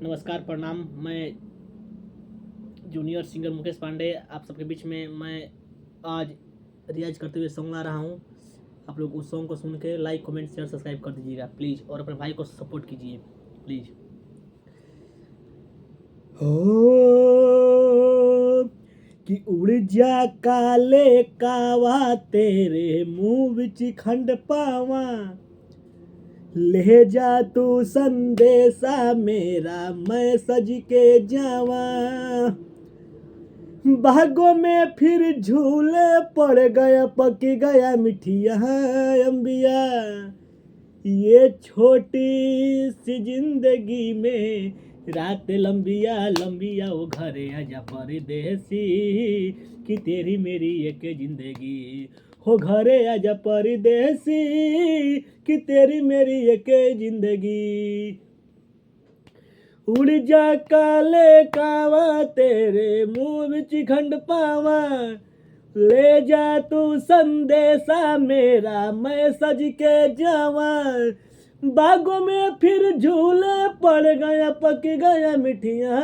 नमस्कार, प्रणाम। मैं जूनियर सिंगर मुकेश पांडे आप सबके बीच में मैं आज रियाज़ करते हुए सॉन्ग ला रहा हूँ। आप लोग उस सॉन्ग को सुन के लाइक, कमेंट, शेयर, सब्सक्राइब कर दीजिएगा प्लीज़, और अपने भाई को सपोर्ट कीजिए प्लीज़। हो कि उड़ जा काले कावा तेरे मुंह विच खंड पावा, ले जा तू संदेशा मेरा मैं सज के जावा। बागों में फिर झूले पड़ गया, पक गया मिठिया अंबिया। ये छोटी सी जिंदगी में रात लंबिया लंबिया, वो घरे आजा परदेसी कि तेरी मेरी एक जिंदगी। हो घरे आजा परदेसी कि तेरी मेरी एक जिंदगी। उड़ जा काले कावा तेरे मुंह विच खंड पावा, ले जा तू संदेशा मेरा मैं सज के जावा। बागों में फिर झूले पड़ गया, पक गया मिठिया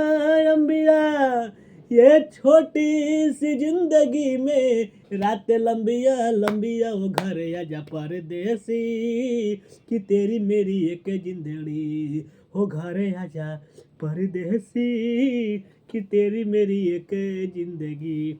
अंबिया। ये छोटी सी जिंदगी में रात लंबिया लंबिया, वो घर आजा परदेसी कि तेरी मेरी एक जिंदड़ी। हो घर आजा परदेसी कि तेरी मेरी एक जिंदगी।